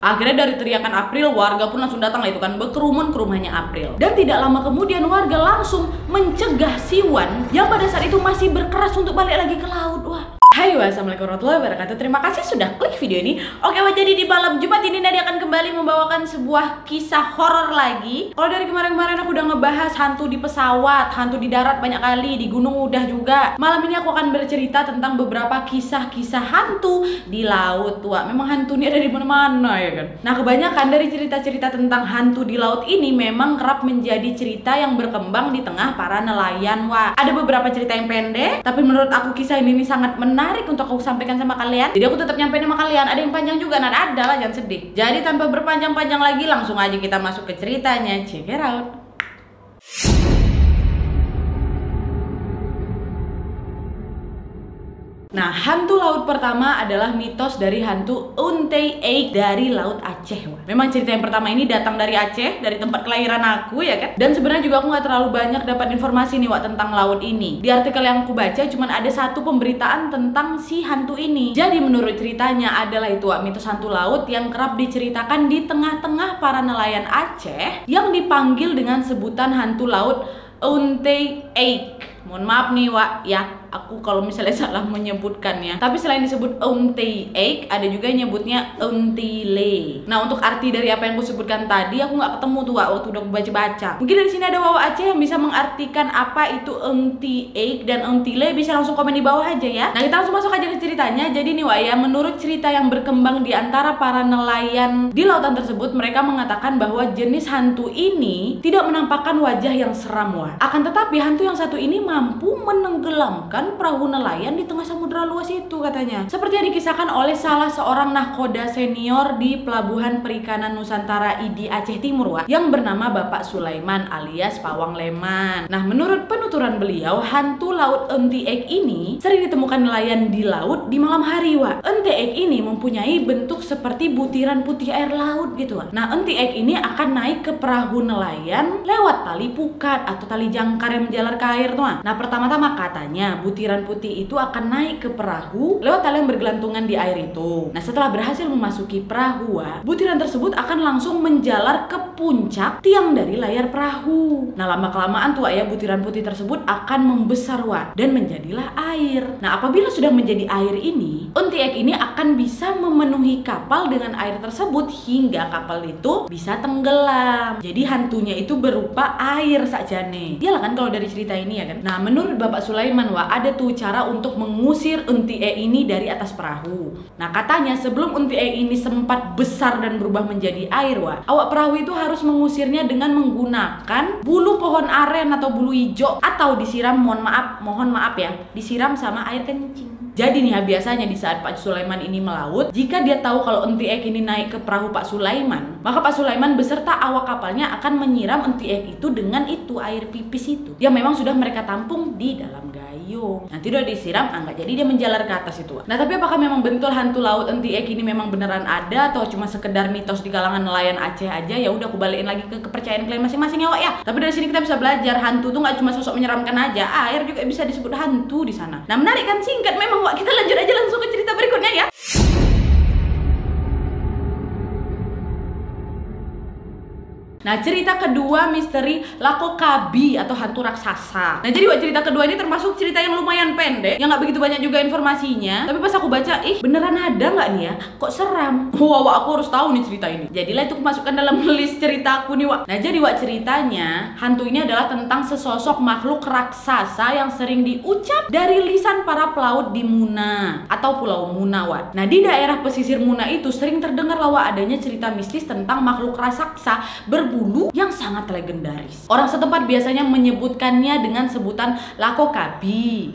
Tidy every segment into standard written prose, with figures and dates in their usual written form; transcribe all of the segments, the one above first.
Akhirnya dari teriakan April, warga pun langsung datang lah itu kan, berkerumun ke rumahnya April. Dan tidak lama kemudian warga langsung mencegah Siwan yang pada saat itu masih berkeras untuk balik lagi ke laut. Wah. Hai, wassalamualaikum warahmatullahi wabarakatuh. Terima kasih sudah klik video ini. Oke, jadi di malam Jumat ini Nadia akan kembali membawakan sebuah kisah horor lagi. Kalau dari kemarin-kemarin aku udah ngebahas hantu di pesawat, hantu di darat banyak kali, di gunung udah juga. Malam ini aku akan bercerita tentang beberapa kisah-kisah hantu di laut. Wah, memang hantu ini ada di mana-mana ya kan. Nah, kebanyakan dari cerita-cerita tentang hantu di laut ini memang kerap menjadi cerita yang berkembang di tengah para nelayan. Wah, ada beberapa cerita yang pendek, tapi menurut aku kisah ini sangat menarik untuk aku sampaikan sama kalian. Jadi aku tetap nyampein sama kalian. Ada yang panjang juga, nah ada lah, jangan sedih. Jadi tanpa berpanjang-panjang lagi, langsung aja kita masuk ke ceritanya. Check it out. Nah, hantu laut pertama adalah mitos dari hantu Untey Eik dari Laut Aceh. Wah. Memang cerita yang pertama ini datang dari Aceh, dari tempat kelahiran aku ya kan. Dan sebenarnya juga aku nggak terlalu banyak dapat informasi nih tentang laut ini. Di artikel yang aku baca cuman ada satu pemberitaan tentang si hantu ini. Jadi menurut ceritanya adalah itu mitos hantu laut yang kerap diceritakan di tengah-tengah para nelayan Aceh yang dipanggil dengan sebutan hantu laut Untey Eik. Mohon maaf nih ya, aku kalau misalnya salah menyebutkannya. Tapi selain disebut Untey Eik, ada juga yang nyebutnya Untile. Nah, untuk arti dari apa yang aku sebutkan tadi, aku nggak ketemu tuh waktu udah baca-baca. Mungkin dari sini ada Aceh yang bisa mengartikan apa itu Untey Eik dan Untile, bisa langsung komen di bawah aja ya. Nah, kita langsung masuk aja ke ceritanya. Jadi nih ya, menurut cerita yang berkembang di antara para nelayan di lautan tersebut, mereka mengatakan bahwa jenis hantu ini tidak menampakkan wajah yang seram. Akan tetapi hantu yang satu ini mampu menenggelamkan perahu nelayan di tengah samudera luas itu katanya. Seperti yang dikisahkan oleh salah seorang nahkoda senior di Pelabuhan Perikanan Nusantara ID Aceh Timur yang bernama Bapak Sulaiman alias Pawang Leman. Nah, menurut penuturan beliau, hantu laut Untey Eik ini sering ditemukan nelayan di laut di malam hari. Untey Eik ini mempunyai bentuk seperti butiran putih air laut gitu. Nah, Untey Eik ini akan naik ke perahu nelayan lewat tali pukat atau tali jangkar yang menjalar ke air tuh. Nah, pertama-tama katanya butiran putih itu akan naik ke perahu lewat tali yang bergelantungan di air itu. Nah, setelah berhasil memasuki perahu, butiran tersebut akan langsung menjalar ke puncak tiang dari layar perahu. Nah, lama-kelamaan tuh butiran putih tersebut akan membesar dan menjadilah air. Nah, apabila sudah menjadi air ini, Untey Eik ini akan bisa memenuhi kapal dengan air tersebut hingga kapal itu bisa tenggelam. Jadi hantunya itu berupa air saja nih. Iyalah kan kalau dari cerita ini ya kan. Nah, menurut Bapak Sulaiman ada tuh cara untuk mengusir Untey Eik ini dari atas perahu. Nah, katanya sebelum Untey Eik ini sempat besar dan berubah menjadi air, awak perahu itu harus mengusirnya dengan menggunakan bulu pohon aren atau bulu hijau atau disiram, mohon maaf ya, disiram sama air kencing. Jadi nih biasanya di saat Pak Sulaiman ini melaut, jika dia tahu kalau Untey Eik ini naik ke perahu Pak Sulaiman, maka Pak Sulaiman beserta awak kapalnya akan menyiram Untey Eik itu dengan itu air pipis itu yang memang sudah mereka tampung di dalam gayung. Nanti udah disiram, nggak jadi dia menjalar ke atas itu. Nah, tapi apakah memang betul hantu laut Untey Eik ini memang beneran ada atau cuma sekedar mitos di kalangan nelayan Aceh aja? Ya udah, aku balikin lagi ke kepercayaan kalian masing-masing ya. Tapi dari sini kita bisa belajar hantu tuh nggak cuma sosok menyeramkan aja, air juga bisa disebut hantu di sana. Nah, menarik kan, singkat memang. Kita lanjut aja langsung ke cerita berikutnya ya. Nah, cerita kedua misteri Lakokabi atau hantu raksasa. Nah, jadi cerita kedua ini termasuk cerita yang lumayan pendek, yang nggak begitu banyak juga informasinya. Tapi pas aku baca, beneran ada nggak nih ya? Kok seram? Wah, aku harus tahu nih cerita ini. Jadilah itu aku masukkan dalam list cerita aku nih, Nah, jadi ceritanya hantu ini adalah tentang sesosok makhluk raksasa yang sering diucap dari lisan para pelaut di Muna atau Pulau Muna, Nah, di daerah pesisir Muna itu sering terdengar adanya cerita mistis tentang makhluk raksasa berbulu yang sangat legendaris. Orang setempat biasanya menyebutkannya dengan sebutan Lakokabi.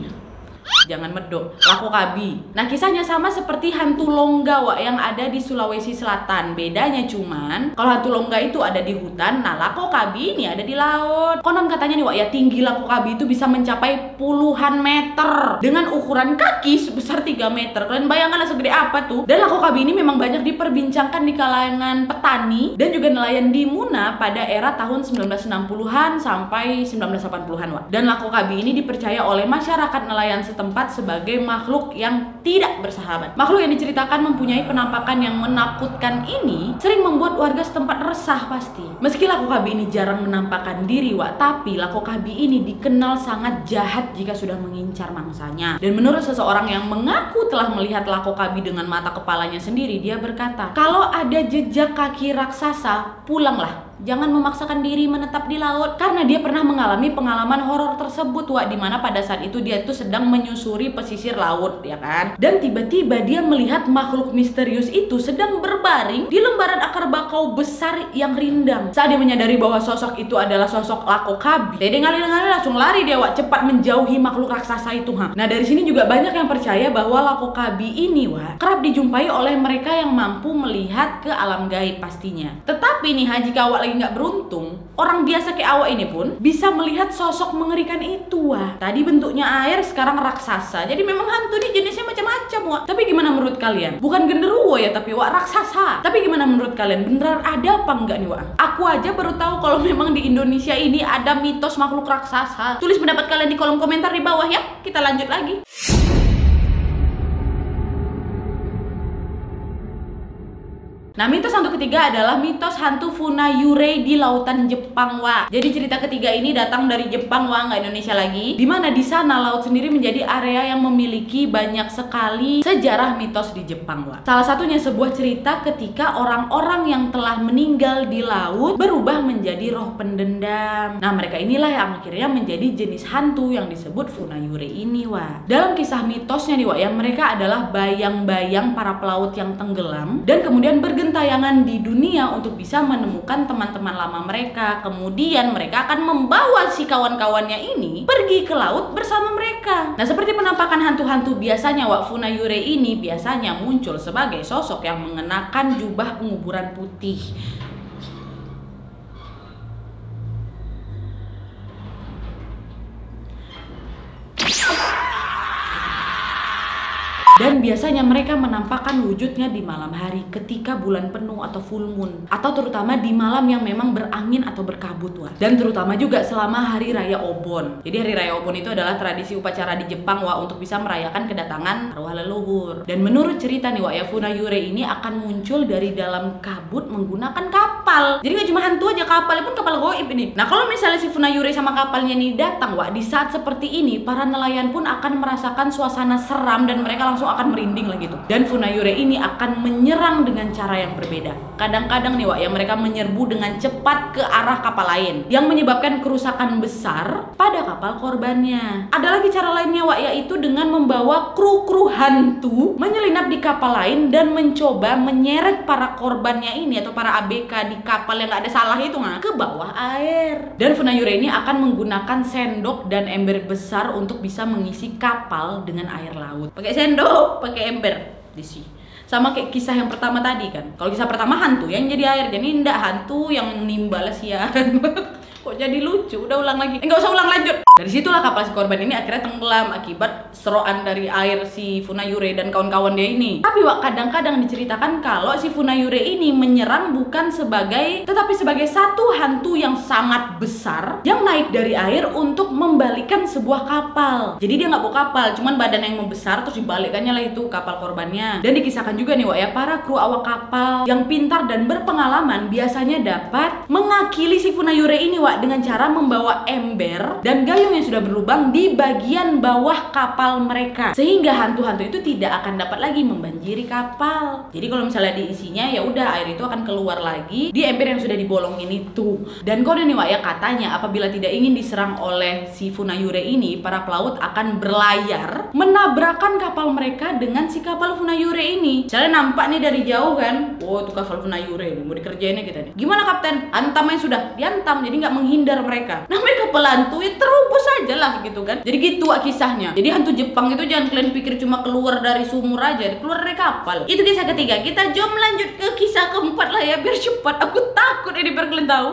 Jangan medok, Lakokabi. Nah, kisahnya sama seperti hantu longga yang ada di Sulawesi Selatan. Bedanya cuman kalau hantu longga itu ada di hutan, nah Lakokabi ini ada di laut. Konon katanya nih tinggi Lakokabi itu bisa mencapai puluhan meter dengan ukuran kaki sebesar 3 meter. Kalian bayangkan segede apa tuh? Dan Lakokabi ini memang banyak diperbincangkan di kalangan petani dan juga nelayan di Muna pada era tahun 1960-an sampai 1980-an, Dan Lakokabi ini dipercaya oleh masyarakat nelayan setempat sebagai makhluk yang tidak bersahabat. Makhluk yang diceritakan mempunyai penampakan yang menakutkan ini sering membuat warga setempat resah pasti. Meski Lakokabi ini jarang menampakkan diri, Wak, tapi Lakokabi ini dikenal sangat jahat jika sudah mengincar mangsanya. Dan menurut seseorang yang mengaku telah melihat Lakokabi dengan mata kepalanya sendiri, dia berkata, kalau ada jejak kaki raksasa, pulanglah. Jangan memaksakan diri menetap di laut. Karena dia pernah mengalami pengalaman horor tersebut, Wak, dimana pada saat itu dia tuh sedang menyusuri pesisir laut, ya kan. Dan tiba-tiba dia melihat makhluk misterius itu sedang berbaring di lembaran akar bakau besar yang rindang. Saat dia menyadari bahwa sosok itu adalah sosok Lakokabi, dia langsung lari dia, Wak, cepat menjauhi makhluk raksasa itu. Nah, dari sini juga banyak yang percaya bahwa Lakokabi ini, Wak, kerap dijumpai oleh mereka yang mampu melihat ke alam gaib pastinya. Tetapi nih, jika awak nggak beruntung, orang biasa kayak awak ini pun bisa melihat sosok mengerikan itu, Wah. Tadi bentuknya air, sekarang raksasa. Jadi memang hantu ini jenisnya macam-macam, Wah. Tapi gimana menurut kalian? Bukan genderuwo ya, tapi Wah, raksasa. Tapi gimana menurut kalian? Beneran ada apa enggak nih, Wah? Aku aja baru tahu kalau memang di Indonesia ini ada mitos makhluk raksasa. Tulis pendapat kalian di kolom komentar di bawah ya. Kita lanjut lagi. Nah, mitos hantu ketiga adalah mitos hantu Funayurei di lautan Jepang, Wak. Jadi cerita ketiga ini datang dari Jepang, Wak, nggak Indonesia lagi. Dimana di sana laut sendiri menjadi area yang memiliki banyak sekali sejarah mitos di Jepang, Wak. Salah satunya sebuah cerita ketika orang-orang yang telah meninggal di laut berubah menjadi roh pendendam. Nah, mereka inilah yang akhirnya menjadi jenis hantu yang disebut Funayurei ini, Wak. Dalam kisah mitosnya nih, Wak, ya, mereka adalah bayang-bayang para pelaut yang tenggelam dan kemudian bergentayangan di dunia untuk bisa menemukan teman-teman lama mereka. Kemudian mereka akan membawa si kawan-kawannya ini pergi ke laut bersama mereka. Nah, seperti penampakan hantu-hantu biasanya, Wak, Funayurei ini biasanya muncul sebagai sosok yang mengenakan jubah penguburan putih. Dan biasanya mereka menampakkan wujudnya di malam hari ketika bulan penuh atau full moon, atau terutama di malam yang memang berangin atau berkabut, Wak. Dan terutama juga selama hari raya Obon. Jadi hari raya Obon itu adalah tradisi upacara di Jepang, Wak, untuk bisa merayakan kedatangan arwah leluhur. Dan menurut cerita nih, Wak, ya, Funayurei ini akan muncul dari dalam kabut menggunakan kapal. Jadi gak cuma hantu aja, kapalnya pun kapal goib ini. Nah, kalau misalnya si Funayurei sama kapalnya ini datang, Wak, di saat seperti ini para nelayan pun akan merasakan suasana seram dan mereka langsung akan merinding lah gitu. Dan Funayurei ini akan menyerang dengan cara yang berbeda. Kadang-kadang nih, Wak, ya, mereka menyerbu dengan cepat ke arah kapal lain yang menyebabkan kerusakan besar pada kapal korbannya. Ada lagi cara lainnya, Wak, yaitu dengan membawa kru-kru hantu menyelinap di kapal lain dan mencoba menyeret para korbannya ini atau para ABK di kapal yang gak ada salah itu ke bawah air. Dan Funayurei ini akan menggunakan sendok dan ember besar untuk bisa mengisi kapal dengan air laut. Pakai sendok, pakai ember diisi. Sama kayak kisah yang pertama tadi kan. Kalau kisah pertama hantu yang jadi air, jadi ndak hantu yang nimbal siaran. Kok jadi lucu? Udah ulang lagi. Enggak usah ulang, lanjut. Dari situlah kapal si korban ini akhirnya tenggelam akibat serokan dari air si Funayurei dan kawan-kawan dia ini. Tapi, Wak, kadang-kadang diceritakan kalau si Funayurei ini menyerang bukan tetapi sebagai satu hantu yang sangat besar yang naik dari air untuk membalikan sebuah kapal. Jadi dia nggak bawa kapal, cuman badan yang membesar terus dibalikannya lah itu kapal korbannya. Dan dikisahkan juga nih, Wak, ya, para kru awak kapal yang pintar dan berpengalaman biasanya dapat mengakili si Funayurei ini, Wak, dengan cara membawa ember dan gayung yang sudah berlubang di bagian bawah kapal mereka, sehingga hantu-hantu itu tidak akan dapat lagi membanjiri kapal. Jadi kalau misalnya diisinya, ya udah air itu akan keluar lagi di ember yang sudah dibolongin itu. Dan kode nih, Wak, ya, katanya apabila tidak ingin diserang oleh si Funayurei ini, para pelaut akan berlayar menabrakkan kapal mereka dengan si kapal Funayurei ini. Misalnya nampak nih dari jauh kan, oh itu kapal Funayurei nih, mau dikerjainnya kita nih. Gimana, Kapten? Antam aja sudah, diantam, jadi nggak menghindar mereka. Namanya kapal hantu, ya terubus aja lah gitu kan. Jadi gitu, Wak, kisahnya. Jadi hantu Jepang itu jangan kalian pikir cuma keluar dari sumur aja, keluar dari kapal. Itu kisah ketiga. Kita jom lanjut ke kisah keempat lah ya, biar cepat. Aku takut ini biar kalian tahu.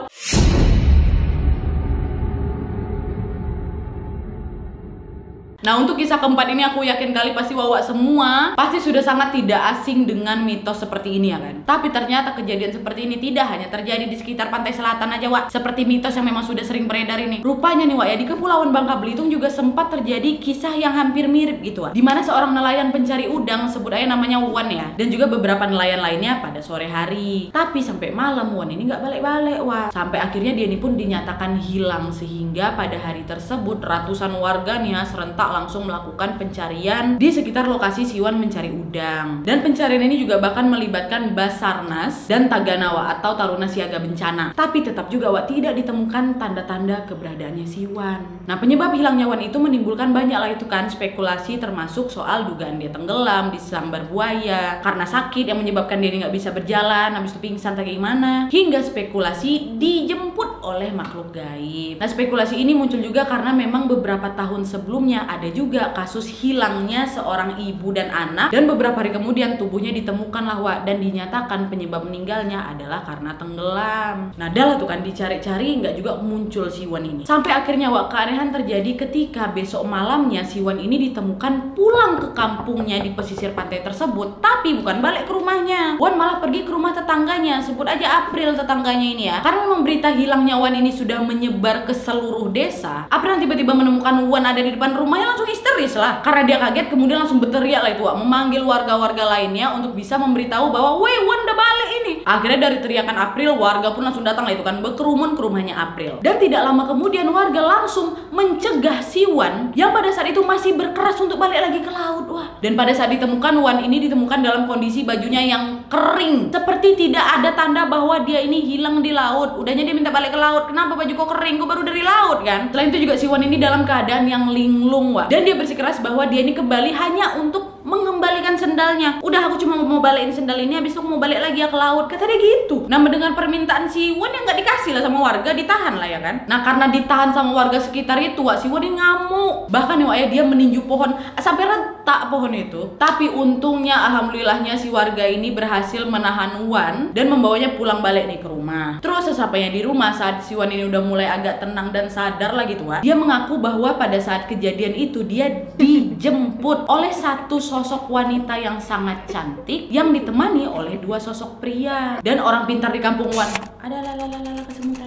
Nah, untuk kisah keempat ini aku yakin kali pasti Wawa semua pasti sudah sangat tidak asing dengan mitos seperti ini ya kan. Tapi ternyata kejadian seperti ini tidak hanya terjadi di sekitar pantai selatan aja, Wak. Seperti mitos yang memang sudah sering beredar ini. Rupanya nih, Wak, ya di Kepulauan Bangka Belitung juga sempat terjadi kisah yang hampir mirip gitu, Wak. Dimana seorang nelayan pencari udang, sebut aja namanya Wan ya, dan juga beberapa nelayan lainnya pada sore hari. Tapi sampai malam Wan ini nggak balik-balik, Wak. Sampai akhirnya dia ini pun dinyatakan hilang, sehingga pada hari tersebut ratusan warga nih ya serentak langsung melakukan pencarian di sekitar lokasi si Wan mencari udang. Dan pencarian ini juga bahkan melibatkan Basarnas dan Tagana, Wak, atau Taruna Siaga Bencana. Tapi tetap juga, Wak, tidak ditemukan tanda-tanda keberadaannya si Wan. Nah, penyebab hilangnya Wan itu menimbulkan banyak lah itu kan spekulasi, termasuk soal dugaan dia tenggelam disambar buaya, karena sakit yang menyebabkan dia nggak bisa berjalan, habis itu pingsan atau gimana, hingga spekulasi dijemput oleh makhluk gaib. Nah, spekulasi ini muncul juga karena memang beberapa tahun sebelumnya ada juga kasus hilangnya seorang ibu dan anak, dan beberapa hari kemudian tubuhnya ditemukan lah, Wak, dan dinyatakan penyebab meninggalnya adalah karena tenggelam. Nah, dah tuh kan dicari-cari nggak juga muncul si Wan ini. Sampai akhirnya, Wak, keanehan terjadi ketika besok malamnya si Wan ini ditemukan pulang ke kampungnya di pesisir pantai tersebut, tapi bukan balik ke rumahnya. Wan malah pergi ke rumah tetangganya, sebut aja April tetangganya ini ya. Karena memang berita hilangnya Wan ini sudah menyebar ke seluruh desa. April tiba-tiba menemukan Wan ada di depan rumahnya, langsung histeris lah. Karena dia kaget, kemudian langsung berteriak lah itu, Wak, memanggil warga-warga lainnya untuk bisa memberitahu bahwa weh, Wan udah balik ini. Akhirnya dari teriakan April, warga pun langsung datang lah itu kan, berkerumun ke rumahnya April. Dan tidak lama kemudian warga langsung mencegah si Wan yang pada saat itu masih berkeras untuk balik lagi ke laut, Wak. Dan pada saat ditemukan, Wan ini ditemukan dalam kondisi bajunya yang kering, seperti tidak ada tanda bahwa dia ini hilang di laut. Udahnya dia minta balik ke laut, kenapa baju kok kering, kok baru dari laut kan. Selain itu juga si Wan ini dalam keadaan yang linglung, Wak. Dan dia bersikeras bahwa dia ini kembali hanya untuk mengembalikan sendalnya. Udah, aku cuma mau balikin sendal ini, habis itu aku mau balik lagi ya ke laut, kata dia gitu. Nah, mendengar permintaan si Wan yang nggak dikasih lah sama warga, ditahan lah ya kan. Nah, karena ditahan sama warga sekitar itu, Wak, si Wan ini ngamuk. Bahkan ya, Wak, ya, dia meninju pohon sampai retak pohon itu. Tapi untungnya, alhamdulillahnya si warga ini berhasil menahan Wan dan membawanya pulang balik nih ke rumah. Terus sesampainya di rumah, saat si Wan ini udah mulai agak tenang dan sadar lah gitu, Wak, dia mengaku bahwa pada saat kejadian itu dia dijemput oleh satu sosok wanita yang sangat cantik yang ditemani oleh dua sosok pria. Dan orang pintar di kampung Wan, ada lalalala kesemutan,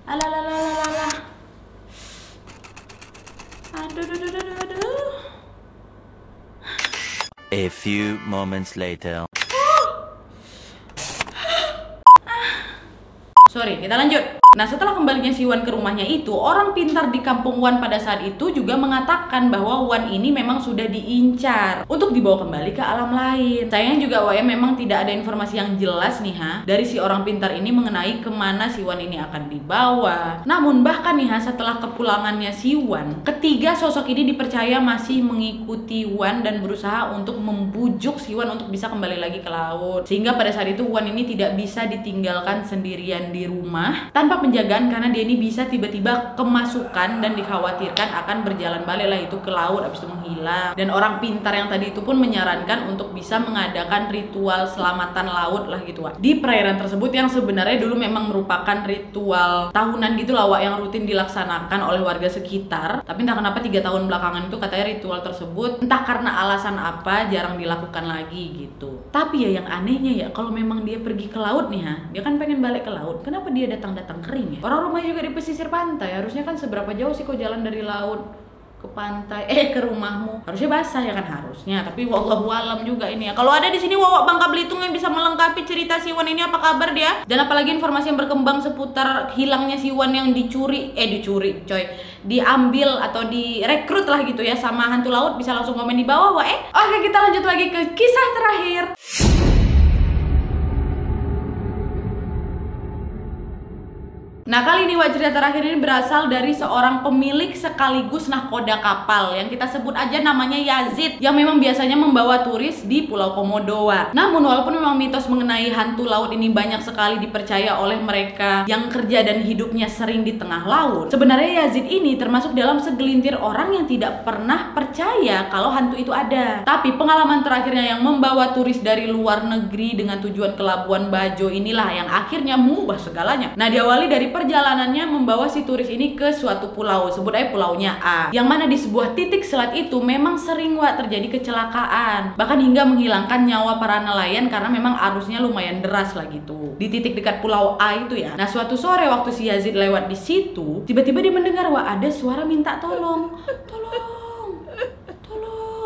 alalalala, aduh. A few moments later. Sorry, kita lanjut. Nah, setelah kembalinya si Wan ke rumahnya itu, orang pintar di kampung Wan pada saat itu juga mengatakan bahwa Wan ini memang sudah diincar untuk dibawa kembali ke alam lain. Sayangnya juga, Wak, ya, memang tidak ada informasi yang jelas nih dari si orang pintar ini mengenai kemana si Wan ini akan dibawa. Namun bahkan nih setelah kepulangannya si Wan, ketiga sosok ini dipercaya masih mengikuti Wan dan berusaha untuk membujuk si Wan untuk bisa kembali lagi ke laut. Sehingga pada saat itu Wan ini tidak bisa ditinggalkan sendirian di rumah tanpa penjagaan, karena dia ini bisa tiba-tiba kemasukan dan dikhawatirkan akan berjalan balik lah itu ke laut, habis itu menghilang. Dan orang pintar yang tadi itu pun menyarankan untuk bisa mengadakan ritual selamatan laut lah gitu, Wak, di perairan tersebut yang sebenarnya dulu memang merupakan ritual tahunan gitu lah, Wak, yang rutin dilaksanakan oleh warga sekitar. Tapi entah kenapa 3 tahun belakangan itu katanya ritual tersebut entah karena alasan apa jarang dilakukan lagi gitu. Tapi ya yang anehnya ya, kalau memang dia pergi ke laut nih dia kan pengen balik ke laut, kenapa dia datang-datang kering ya? Orang rumahnya juga di pesisir pantai, harusnya kan seberapa jauh sih kok jalan dari laut ke pantai, ke rumahmu? Harusnya basah ya kan, harusnya. Tapi wallahu alam juga ini ya. Kalau ada di sini Wawa Bangka Belitung yang bisa melengkapi cerita si Wan ini, apa kabar dia? Dan apalagi informasi yang berkembang seputar hilangnya si Wan yang dicuri coy, diambil atau direkrut lah gitu ya sama hantu laut, bisa langsung komen di bawah, Wak. Oke, kita lanjut lagi ke kisah terakhir. Nah, kali ini, Wak, cerita terakhir ini berasal dari seorang pemilik sekaligus nahkoda kapal yang kita sebut aja namanya Yazid, yang memang biasanya membawa turis di Pulau Komodo, Wak. Namun walaupun memang mitos mengenai hantu laut ini banyak sekali dipercaya oleh mereka yang kerja dan hidupnya sering di tengah laut, sebenarnya Yazid ini termasuk dalam segelintir orang yang tidak pernah percaya kalau hantu itu ada. Tapi pengalaman terakhirnya yang membawa turis dari luar negeri dengan tujuan ke Labuan Bajo inilah yang akhirnya mengubah segalanya. Nah, diawali dari Jadi perjalanannya membawa si turis ini ke suatu pulau, sebut aja pulaunya A, yang mana di sebuah titik selat itu memang sering terjadi kecelakaan, bahkan hingga menghilangkan nyawa para nelayan karena memang arusnya lumayan deras lah gitu di titik dekat pulau A itu ya. Nah suatu sore waktu si Yazid lewat di situ, tiba-tiba dia mendengar ada suara minta tolong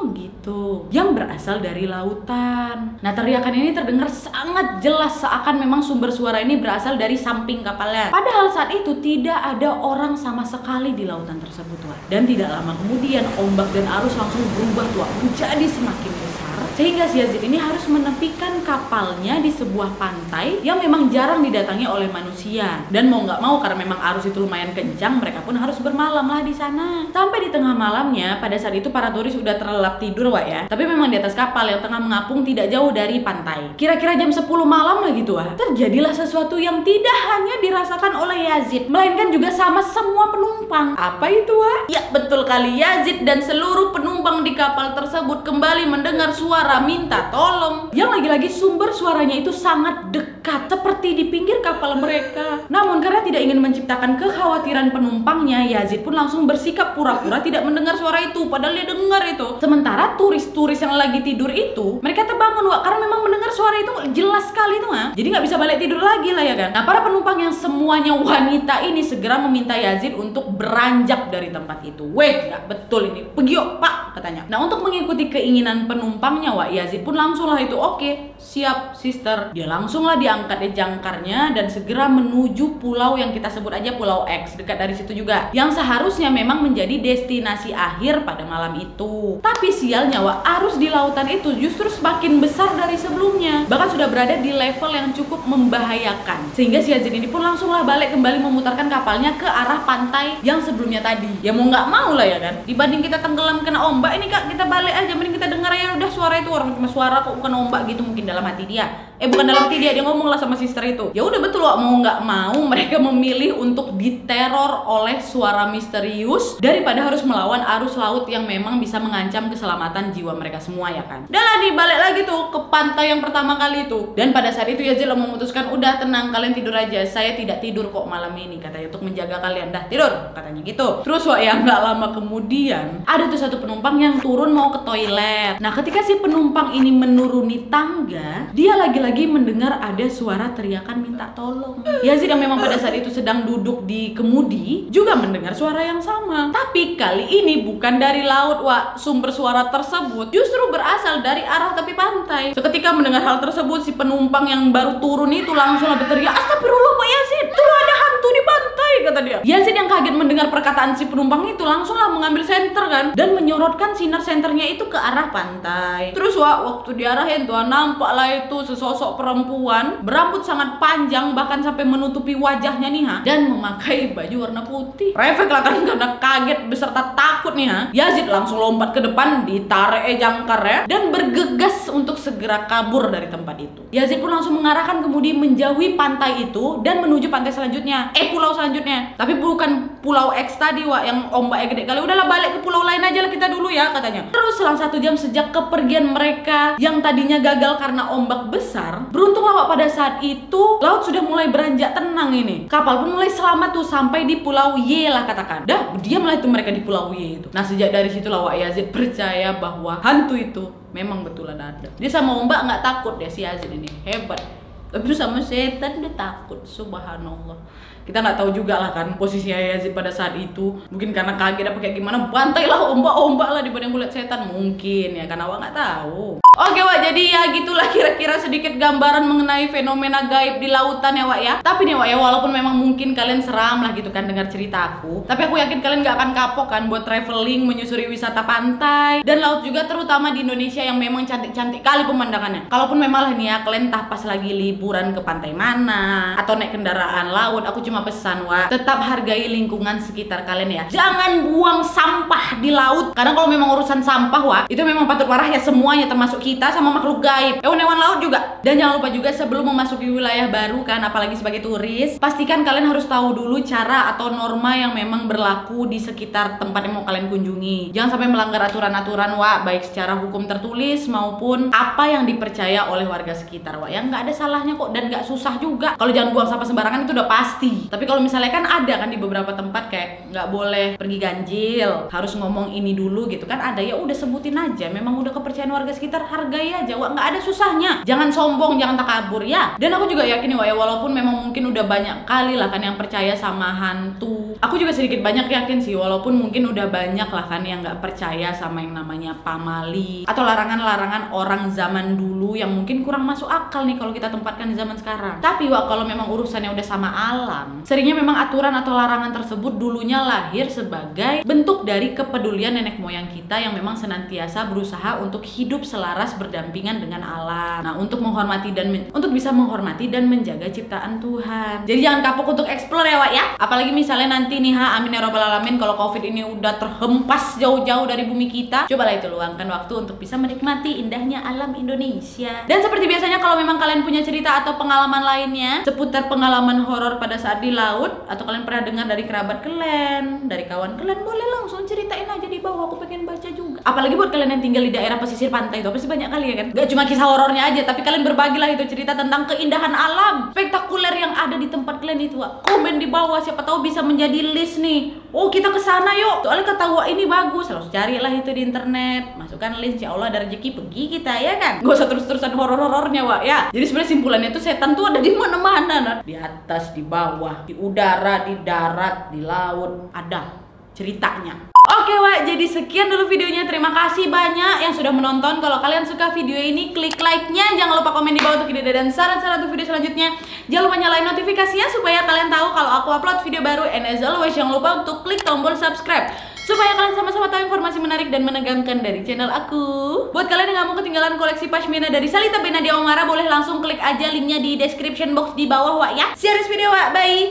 gitu, yang berasal dari lautan. Nah teriakan ini terdengar sangat jelas, seakan memang sumber suara ini berasal dari samping kapalnya. Padahal saat itu tidak ada orang sama sekali di lautan tersebut, Dan tidak lama kemudian ombak dan arus langsung berubah menjadi semakin besar, sehingga si Yazid ini harus menepikan kapalnya di sebuah pantai yang memang jarang didatangi oleh manusia. Dan mau nggak mau karena memang arus itu lumayan kencang, mereka pun harus bermalam lah di sana. Sampai di tengah malamnya, pada saat itu para turis udah terlelap tidur ya. Tapi memang di atas kapal yang tengah mengapung tidak jauh dari pantai. Kira-kira jam 10 malam lah gitu terjadilah sesuatu yang tidak hanya dirasakan oleh Yazid, melainkan juga sama semua penumpang. Apa itu Ya betul kali, Yazid dan seluruh penumpang di kapal tersebut kembali mendengar suara minta tolong, yang lagi-lagi sumber suaranya itu sangat dekat, seperti di pinggir kapal mereka. Namun karena tidak ingin menciptakan kekhawatiran penumpangnya, Yazid pun langsung bersikap pura-pura tidak mendengar suara itu, padahal dia dengar itu. Sementara turis-turis yang lagi tidur itu, mereka terbangun karena memang mendengar suara itu jelas sekali tuh jadi nggak bisa balik tidur lagi lah ya kan. Nah para penumpang yang semuanya wanita ini segera meminta Yazid untuk beranjak dari tempat itu. Nggak betul ini, pergi yuk pak, katanya. Nah untuk mengikuti keinginan penumpangnya Yazid pun langsung lah itu, oke, siap sister. Dia langsung lah diangkat jangkarnya dan segera menuju pulau yang kita sebut aja Pulau X, dekat dari situ juga, yang seharusnya memang menjadi destinasi akhir pada malam itu. Tapi sialnya arus di lautan itu justru semakin besar dari sebelumnya, bahkan sudah berada di level yang cukup membahayakan, sehingga si Yazid ini pun langsung lah balik kembali memutarkan kapalnya ke arah pantai yang sebelumnya tadi. Ya mau nggak mau lah ya kan, dibanding kita tenggelam kena ombak, ini kak kita balik aja, mending kita dengar ya udah suara itu, orang cuma suara kok bukan ombak gitu, mungkin dalam hati dia. Bukan dalam hati dia ngomong lah sama sister itu. Ya udah betul mau nggak mau mereka memilih untuk diteror oleh suara misterius daripada harus melawan arus laut yang memang bisa mengancam keselamatan jiwa mereka semua ya kan. Dan lah dibalik lagi tuh ke pantai yang pertama kali itu. Dan pada saat itu Yazid memutuskan, udah tenang kalian tidur aja, saya tidak tidur kok malam ini, katanya, untuk menjaga kalian. Dah tidur, katanya gitu. Terus nggak lama kemudian ada tuh satu penumpang yang turun mau ke toilet. Nah ketika si penumpang ini menuruni tangga, dia lagi-lagi mendengar ada suara teriakan minta tolong. Yazid yang memang pada saat itu sedang duduk di kemudi juga mendengar suara yang sama. Tapi kali ini bukan dari laut sumber suara tersebut justru berasal dari arah tepi pantai. Seketika mendengar hal tersebut, si penumpang yang baru turun itu langsung berteriak, astagfirullah Pak Yazid, tuh ada hantu di pantai, kata dia. Yazid yang kaget mendengar perkataan si penumpang itu langsunglah mengambil senter kan, dan menyorotkan sinar senternya itu ke arah pantai. Terus waktu diarahin tuh nampaklah itu sesosok perempuan berambut sangat panjang, bahkan sampai menutupi wajahnya nih dan memakai baju warna putih. Refleks lah kan, karena kaget beserta takut nih Yazid langsung lompat ke depan, ditarik jangkarnya dan bergegas untuk segera kabur dari tempat itu. Yazid pun langsung mengarahkan kemudi menjauhi pantai itu dan menuju pantai selanjutnya, pulau selanjutnya. Tapi bukan Pulau X tadi yang ombaknya gede kali. Udahlah balik ke pulau lain aja lah kita dulu ya, katanya. Terus selang 1 jam sejak kepergian mereka yang tadinya gagal karena ombak besar, beruntunglah pada saat itu laut sudah mulai beranjak tenang ini. Kapal pun mulai selamat tuh sampai di Pulau Y lah katakan. Dah diam lah itu mereka di Pulau Y itu. Nah sejak dari situlah Yazid percaya bahwa hantu itu memang betulan ada. Dia sama ombak nggak takut ya si Yazid ini, hebat. Tapi sama setan dia takut, subhanallah. Kita nggak tahu juga lah kan posisi Yazid pada saat itu. Mungkin karena kaget apa kayak gimana, bantailah ombak-ombak lah dibanding kulit setan, mungkin ya, karena nggak tahu. Oke jadi ya gitulah kira-kira sedikit gambaran mengenai fenomena gaib di lautan ya Tapi nih ya, walaupun memang mungkin kalian seram lah gitu kan dengar cerita aku, tapi aku yakin kalian nggak akan kapok kan buat traveling menyusuri wisata pantai dan laut juga, terutama di Indonesia yang memang cantik-cantik kali pemandangannya. Kalaupun memang lah nih ya kalian entah pas lagi liburan ke pantai mana atau naik kendaraan laut, aku cuma pesan tetap hargai lingkungan sekitar kalian ya. Jangan buang sampah di laut, karena kalau memang urusan sampah itu memang patut marah ya semuanya, termasuk kita sama makhluk gaib, hewan-hewan laut juga. Dan jangan lupa juga sebelum memasuki wilayah baru kan, apalagi sebagai turis, pastikan kalian harus tahu dulu cara atau norma yang memang berlaku di sekitar tempat yang mau kalian kunjungi. Jangan sampai melanggar aturan-aturan baik secara hukum tertulis maupun apa yang dipercaya oleh warga sekitar yang nggak ada salahnya kok dan nggak susah juga. Kalau jangan buang sampah sembarangan itu udah pasti Tapi kalau misalnya kan ada kan di beberapa tempat kayak nggak boleh pergi ganjil, harus ngomong ini dulu gitu kan ada, ya udah sebutin aja. Memang udah kepercayaan warga sekitar, hargai aja, Wak, nggak ada susahnya. Jangan sombong, jangan takabur ya. Dan aku juga yakin Wak ya, walaupun memang mungkin udah banyak kali lah kan yang percaya sama hantu. Aku juga sedikit banyak yakin sih, walaupun mungkin udah banyak lah kan yang nggak percaya sama yang namanya pamali atau larangan-larangan orang zaman dulu yang mungkin kurang masuk akal nih kalau kita tempatkan di zaman sekarang. Tapi Wak, kalau memang urusannya udah sama alam, seringnya memang aturan atau larangan tersebut dulunya lahir sebagai bentuk dari kepedulian nenek moyang kita yang memang senantiasa berusaha untuk hidup selaras berdampingan dengan alam. Nah, untuk menghormati dan untuk bisa menghormati dan menjaga ciptaan Tuhan. Jadi jangan kapok untuk explore ya Wak ya. Apalagi misalnya nanti nih amin ya robbal alamin, kalau COVID ini udah terhempas jauh-jauh dari bumi kita, cobalah itu luangkan waktu untuk bisa menikmati indahnya alam Indonesia. Dan seperti biasanya kalau memang kalian punya cerita atau pengalaman lainnya seputar pengalaman horor pada saat di laut, atau kalian pernah dengar dari kerabat kalian, dari kawan kalian, boleh langsung ceritain aja di bawah, aku pengen baca juga. Apalagi buat kalian yang tinggal di daerah pesisir pantai itu pasti banyak kali ya kan, gak cuma kisah horornya aja, tapi kalian berbagilah itu cerita tentang keindahan alam spektakuler yang ada di tempat kalian itu. Komen di bawah, siapa tahu bisa menjadi list nih. Oh, kita kesana yuk, soalnya kata Wak ini bagus. Lalu carilah itu di internet, masukkan list, insya Allah ada rezeki pergi kita ya kan. Gak usah terus-terusan horor-horornya Wak ya. Jadi sebenarnya simpulannya itu setan tuh ada di mana-mana, di atas, di bawah, di udara, di darat, di laut, ada ceritanya. Oke Wak, jadi sekian dulu videonya. Terima kasih banyak yang sudah menonton. Kalau kalian suka video ini, klik like-nya. Jangan lupa komen di bawah untuk ide dan saran-saran untuk video selanjutnya. Jangan lupa nyalain notifikasinya supaya kalian tahu kalau aku upload video baru. And as always, jangan lupa untuk klik tombol subscribe supaya kalian sama-sama tahu informasi menarik dan menegangkan dari channel aku. Buat kalian yang gak mau ketinggalan koleksi pashmina dari Salita bin Nadia Omara, boleh langsung klik aja linknya di description box di bawah Wak ya. See you next video Wak, bye.